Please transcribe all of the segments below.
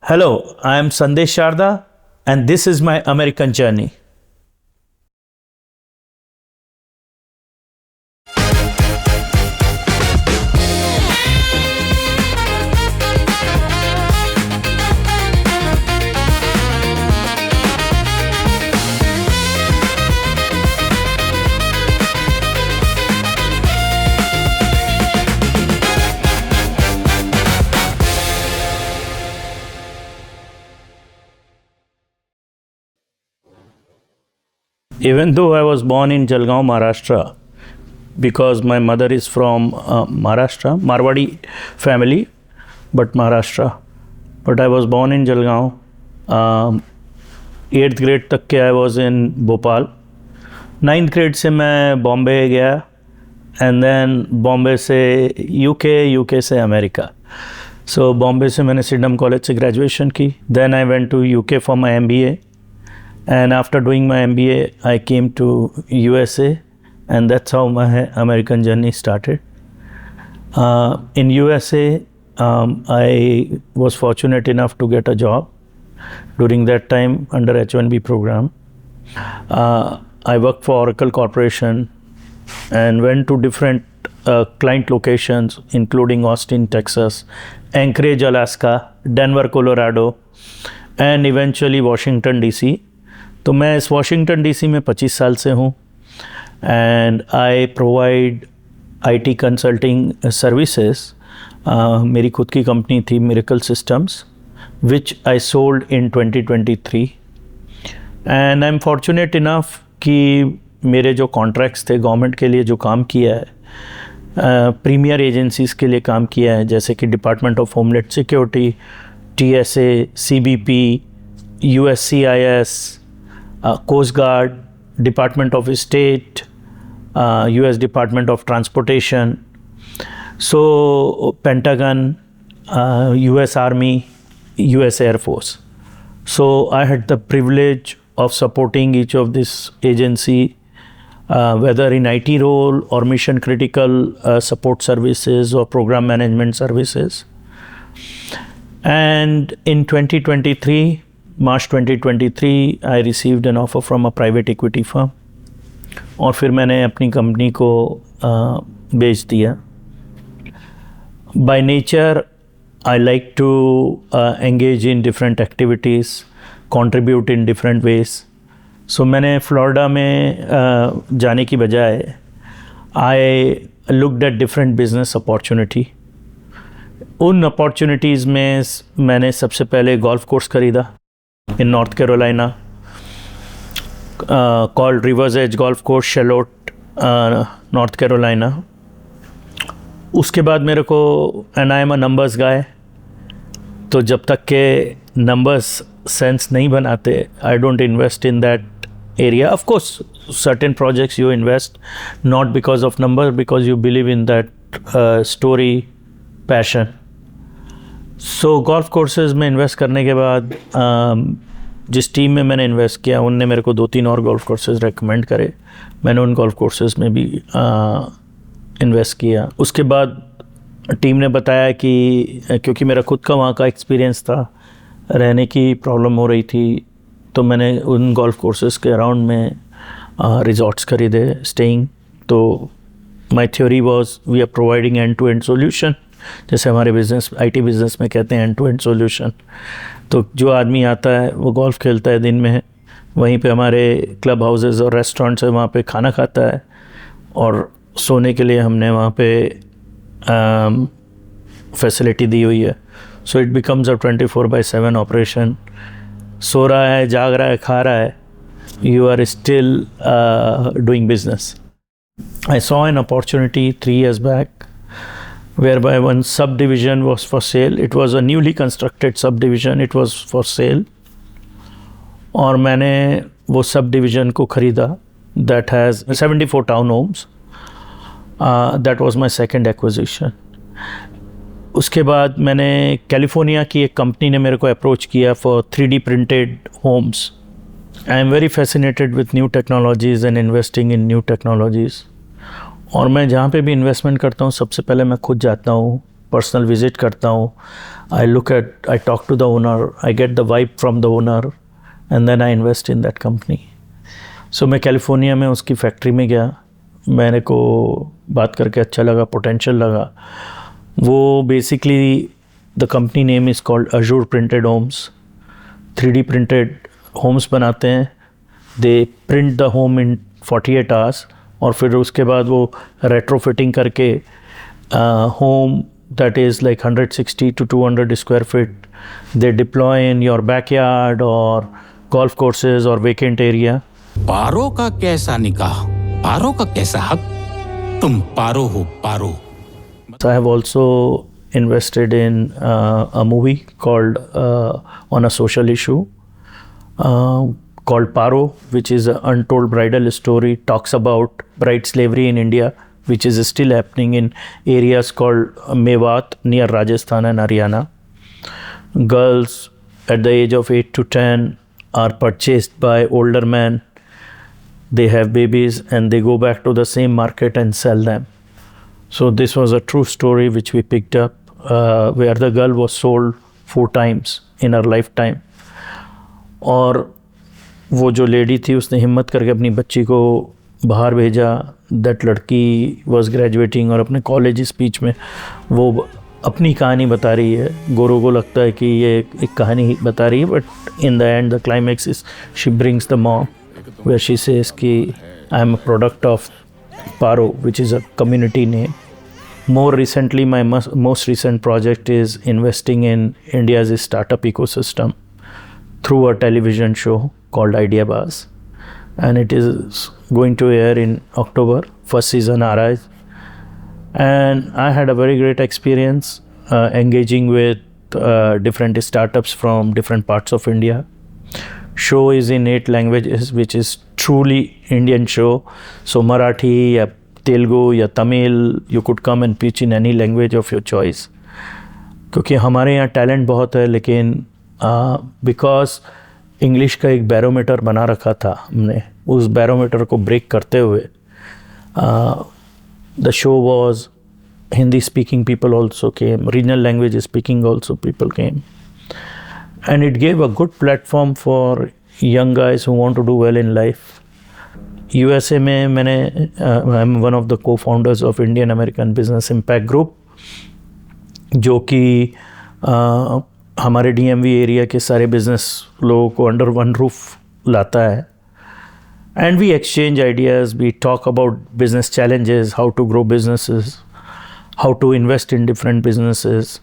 Hello, I am Sandesh Sharda, and this is my American journey. Even though I was born in Jalgaon, Maharashtra, because my mother is from Maharashtra, Marwadi family, but Maharashtra. But I was born in Jalgaon. 8th grade तक के I was in Bhopal. 9th grade से मैं बॉम्बे गया, and then Bombay से UK से America. So Bombay से मैंने सिडनम college से ग्रेजुएशन की. Then I went to UK for my MBA. And after doing my MBA, I came to USA, and that's how my American journey started. In USA, I was fortunate enough to get a job during that time under H-1B program. I worked for Oracle Corporation and went to different client locations, including Austin, Texas, Anchorage, Alaska, Denver, Colorado, and eventually Washington, DC. तो मैं इस Washington DC में 25 साल से हूँ, and I provide IT consulting services. मेरी खुद की कंपनी थी miracle systems, which I sold in 2023. And I am fortunate enough कि मेरे जो कॉन्ट्रैक्ट्स थे गवर्नमेंट के लिए जो काम किया है, प्रीमियर एजेंसीज़ के लिए काम किया है, जैसे कि department of homeland security, TSA, CBP, USCIS, Coast Guard, Department of State, US Department of Transportation, so Pentagon, US Army, US Air Force. So I had the privilege of supporting each of this agency, whether in IT role or mission critical support services or program management services. And in 2023, March 2023, I received an offer from a private equity firm, और फिर मैंने अपनी company को बेच दिया. By nature, I like to engage in different activities, contribute in different ways. So मैंने Florida में जाने की बजाय I looked at different business opportunity. उन अपॉर्चुनिटीज़ में मैंने सबसे पहले गोल्फ कोर्स खरीदा in North Carolina, called Rivers Edge Golf Course, Charlotte, North Carolina. उसके बाद मेरे को, and I am a numbers guy, तो जब तक के numbers sense नहीं बनाते, I don't invest in that area. Of course, certain projects you invest not because of numbers, because you believe in that story, passion. So golf courses में invest करने के बाद जिस टीम में मैंने इन्वेस्ट किया उनने मेरे को 2-3 और गोल्फ कोर्सेज रेकमेंड करे. मैंने उन गोल्फ कोर्सेज में भी इन्वेस्ट किया. उसके बाद टीम ने बताया कि क्योंकि मेरा खुद का वहाँ का एक्सपीरियंस था, रहने की प्रॉब्लम हो रही थी, तो मैंने उन गोल्फ कोर्सेज के अराउंड में रिजॉर्ट्स खरीदे स्टेइंग. तो my theory was we are providing end to end solution, जैसे हमारे बिजनेस IT बिजनेस में कहते हैं एंड टू एंड सोल्यूशन. तो जो आदमी आता है वो गोल्फ खेलता है दिन में, वहीं पे हमारे क्लब हाउसेस और रेस्टोरेंट्स है, वहाँ पे खाना खाता है, और सोने के लिए हमने वहाँ पे फैसिलिटी दी हुई है. So it becomes a 24/7 operation. सो रहा है, जाग रहा है, खा रहा है, you are still doing business. I saw an opportunity 3 years back whereby one subdivision was for sale. It was a newly constructed subdivision. It was for sale. और मैंने वो subdivision को खरीदा. That has 74 townhomes. That was my second acquisition. उसके बाद मैंने California की एक कंपनी ने मेरे को अप्रोच किया for 3D printed homes. I am very fascinated with new technologies and investing in new technologies. और मैं जहाँ पे भी इन्वेस्टमेंट करता हूँ सबसे पहले मैं खुद जाता हूँ, पर्सनल विजिट करता हूँ. I talk to the owner, I get the vibe from the owner, and then I invest in that company. So मैं कैलिफोर्निया में उसकी फैक्ट्री में गया. मेरे को बात करके अच्छा लगा, पोटेंशियल लगा. वो basically the company name is called Azure printed homes. 3D printed homes बनाते हैं. They print the home in 48 hours और फिर उसके बाद वो रेट्रोफिटिंग करके home that is like 160 to 200 square feet they deploy in your backyard or golf courses or vacant area. पारो का कैसा निकाह, पारो का कैसा हक, तुम पारो हो पारो. So I have also invested in a movie called on a social issue called Paro, which is an untold bridal story, talks about bride slavery in India, which is still happening in areas called Mewat near Rajasthan and Haryana. Girls at the age of 8 to 10 are purchased by older men. They have babies and they go back to the same market and sell them. So this was a true story which we picked up where the girl was sold 4 times in her lifetime. और वो जो lady थी उसने हिम्मत करके अपनी बच्ची को बाहर भेजा. दैट लड़की वॉज ग्रेजुएटिंग और अपने कॉलेज स्पीच में वो अपनी कहानी बता रही है. गोरों को लगता है कि ये एक कहानी बता रही है, but in the end the climax is she brings the mom where she says कि I am a product of Paro which is a community name. More recently, my most recent project is investing in India's startup ecosystem through a television show called Idea Buzz. And it is going to air in October. First season arrives. And I had a very great experience engaging with different startups from different parts of India. Show is in 8 languages, which is truly Indian show. So Marathi, Telugu या Tamil, you could come and pitch in any language of your choice. क्योंकि हमारे यहाँ talent बहुत है, लेकिन because English का एक barometer बना रखा था हमने, उस बैरोमीटर को ब्रेक करते हुए the show was Hindi speaking people also came, regional language speaking also people came, and it gave a good platform for young guys who want to do well in life. USA में मैंने I am one of the cofounders of Indian American business impact group, जो कि हमारे DMV area के सारे business लोगों को under one roof लाता है. And we exchange ideas, we talk about business challenges, how to grow businesses, how to invest in different businesses,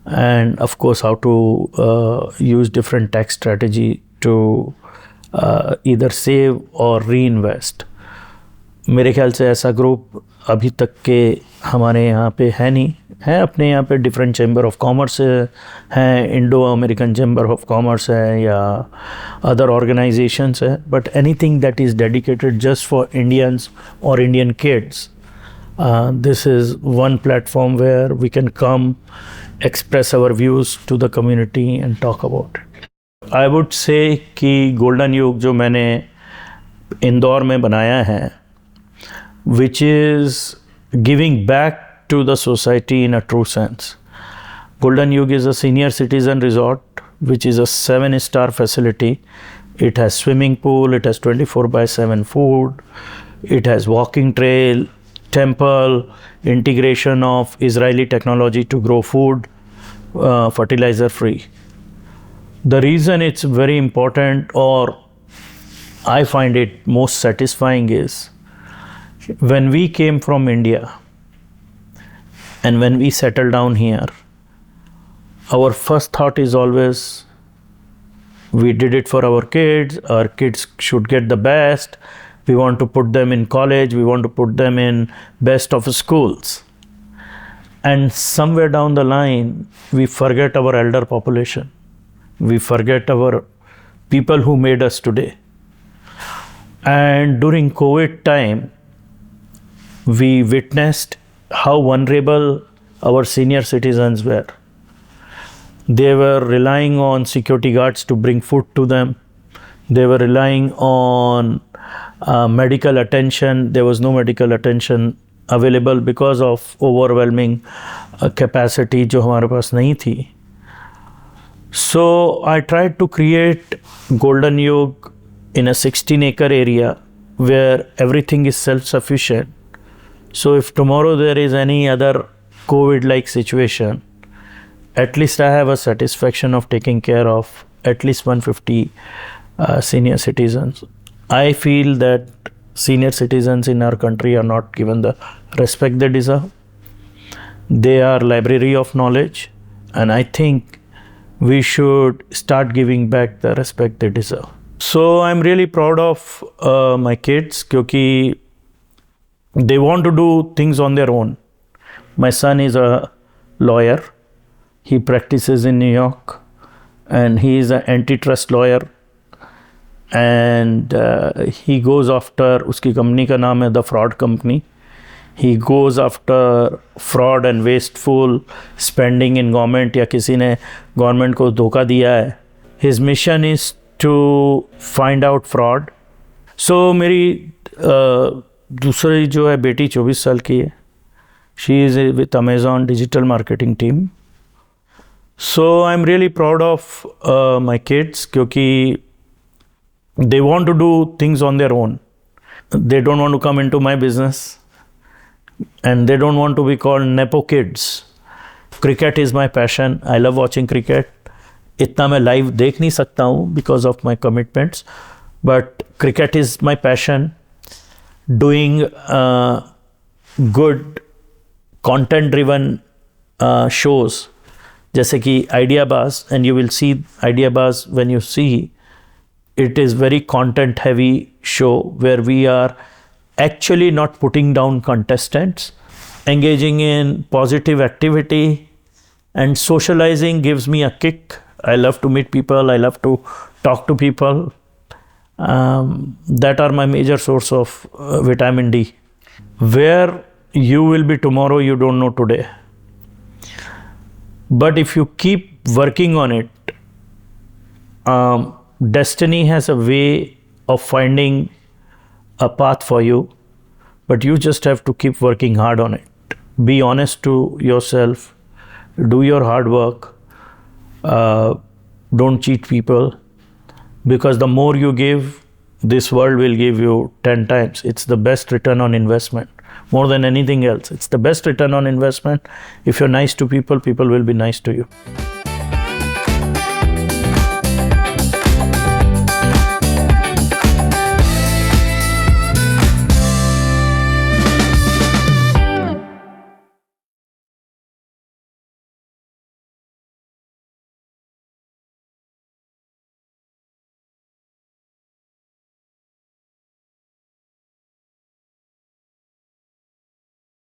and of course how to use different tax strategy to either save or reinvest. मेरे ख्याल से ऐसा group अभी तक के हमारे यहाँ पे है नहीं है. अपने यहाँ पे डिफरेंट चैम्बर ऑफ कॉमर्स हैं, Indo American chamber of commerce है या अदर ऑर्गेनाइजेशंस है, but anything that is dedicated just for Indians और Indian kids, this is one platform where we can come express our views to the community and talk about it. I would say कि golden युग जो मैंने इंदौर में बनाया है, which is giving back to the society in a true sense. Golden Yug is a senior citizen resort which is a 7-star facility. It has swimming pool, it has 24/7 food, it has walking trail, temple, integration of Israeli technology to grow food, fertilizer free. The reason it's very important, or I find it most satisfying, is when we came from India and when we settle down here, our first thought is always we did it for our kids should get the best, we want to put them in college, we want to put them in best of schools, and somewhere down the line we forget our elder population, we forget our people who made us today. And during COVID time we witnessed how vulnerable our senior citizens were. They were relying on security guards to bring food to them. They were relying on medical attention. There was no medical attention available because of overwhelming capacity जो हमारे पास नहीं थी. So I tried to create Golden Yug in a 16-acre area where everything is self-sufficient. So if tomorrow there is any other COVID-like situation, at least I have a satisfaction of taking care of at least 150 senior citizens. I feel that senior citizens in our country are not given the respect they deserve. They are library of knowledge, and I think we should start giving back the respect they deserve. So I'm really proud of my kids because they want to do things on their own. My son is a lawyer. He practices in New York, and he is an antitrust lawyer. And he goes after, uski company ka naam hai The Fraud Company. He goes after fraud and wasteful spending in government या किसी ने government को धोखा दिया है. His mission is to find out fraud. So मेरी दूसरी जो है बेटी 24 साल की है. She is with Amazon digital marketing team. So I'm really proud of my kids क्योंकि they want to do things on their own. They don't want to come into my business. And they don't want to be called nepo kids. Cricket is my passion. I love watching cricket. इतना मैं live देख नहीं सकता हूँ because of my commitments. But cricket is my passion. Doing good content-driven shows, जैसे कि Ideabuzz, and you will see Ideabuzz when you see. It is very content-heavy show where we are actually not putting down contestants, engaging in positive activity, and socializing gives me a kick. I love to meet people. I love to talk to people. That are my major source of vitamin D. Where you will be tomorrow, you don't know today. But if you keep working on it, destiny has a way of finding a path for you, but you just have to keep working hard on it. Be honest to yourself, do your hard work, don't cheat people, because the more you give, this world will give you 10 times. It's the best return on investment. More than anything else, it's the best return on investment. If you're nice to people, people will be nice to you.